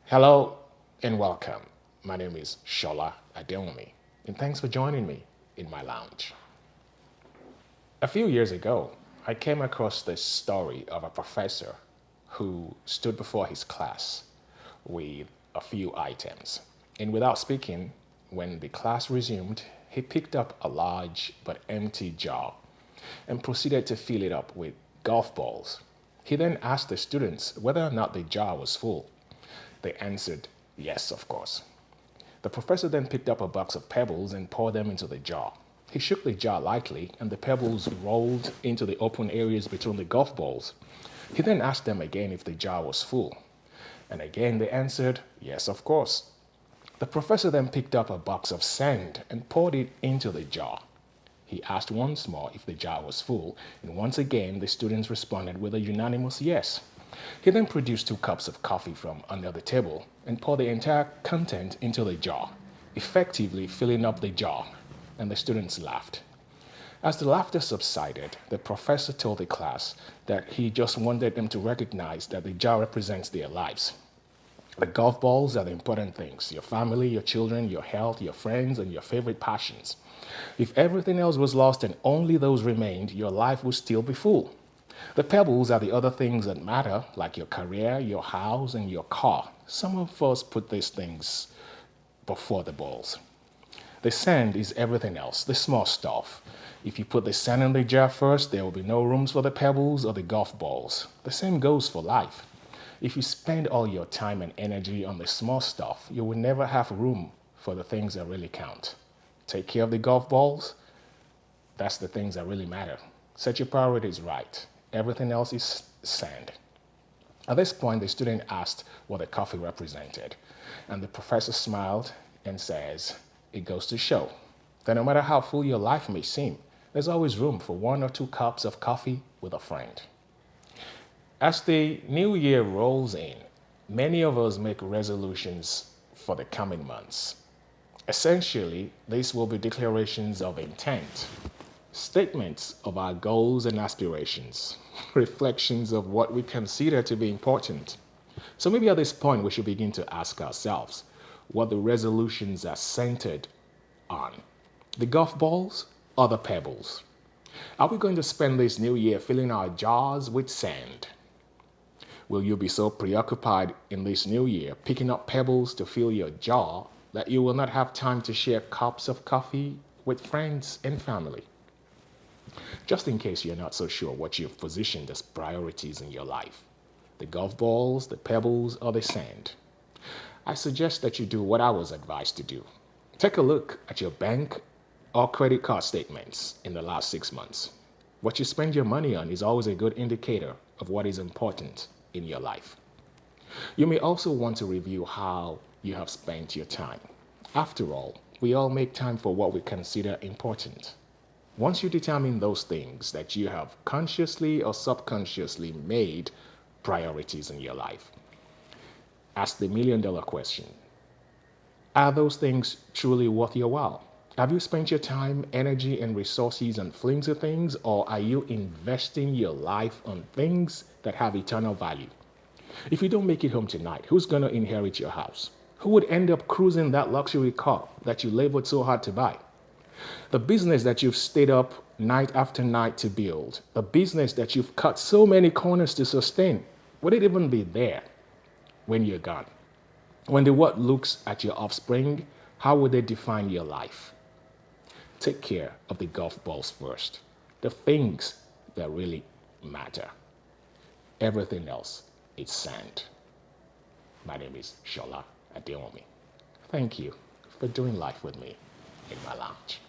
Hello and welcome. My name is Shola Adeomi, and thanks for joining me in my lounge. A few years ago, I came across this story of a professor who stood before his class with a few items. And without speaking, when the class resumed, he picked up a large but empty jar and proceeded to fill it up with golf balls. He then asked the students whether or not the jar was full. They answered, yes, of course. The professor then picked up a box of pebbles and poured them into the jar. He shook the jar lightly, and the pebbles rolled into the open areas between the golf balls. He then asked them again if the jar was full. And again they answered, yes, of course. The professor then picked up a box of sand and poured it into the jar. He asked once more if the jar was full, and once again the students responded with a unanimous yes. He then produced 2 cups of coffee from under the table and poured the entire content into the jar, effectively filling up the jar, and the students laughed. As the laughter subsided, the professor told the class that he just wanted them to recognize that the jar represents their lives. The golf balls are the important things: your family, your children, your health, your friends, and your favorite passions. If everything else was lost and only those remained, your life would still be full. The pebbles are the other things that matter, like your career, your house, and your car. Some of us put these things before the balls. The sand is everything else, the small stuff. If you put the sand in the jar first, there will be no rooms for the pebbles or the golf balls. The same goes for life. If you spend all your time and energy on the small stuff, you will never have room for the things that really count. Take care of the golf balls. That's the things that really matter. Set your priorities right. Everything else is sand. At this point, the student asked what the coffee represented, and the professor smiled and says, it goes to show that no matter how full your life may seem, there's always room for 1 or 2 cups of coffee with a friend. As the new year rolls in, many of us make resolutions for the coming months. Essentially, these will be declarations of intent, statements of our goals and aspirations, reflections of what we consider to be important. So maybe at this point, we should begin to ask ourselves what the resolutions are centered on: the golf balls or the pebbles? Are we going to spend this new year filling our jars with sand? Will you be so preoccupied in this new year picking up pebbles to fill your jar that you will not have time to share cups of coffee with friends and family? Just in case you're not so sure what you've positioned as priorities in your life, the golf balls, the pebbles, or the sand, I suggest that you do what I was advised to do. Take a look at your bank or credit card statements in the last 6 months. What you spend your money on is always a good indicator of what is important in your life. You may also want to review how you have spent your time. After all, we all make time for what we consider important. Once you determine those things that you have consciously or subconsciously made priorities in your life, ask the $1,000,000 question: are those things truly worth your while? Have you spent your time, energy, and resources on flimsy things, or are you investing your life on things that have eternal value? If you don't make it home tonight, who's going to inherit your house? Who would end up cruising that luxury car that you labored so hard to buy? The business that you've stayed up night after night to build, the business that you've cut so many corners to sustain, would it even be there when you're gone? When the world looks at your offspring, how would they define your life? Take care of the golf balls first, the things that really matter. Everything else is sand. My name is Shola Adeomi. Thank you for doing life with me in my lounge.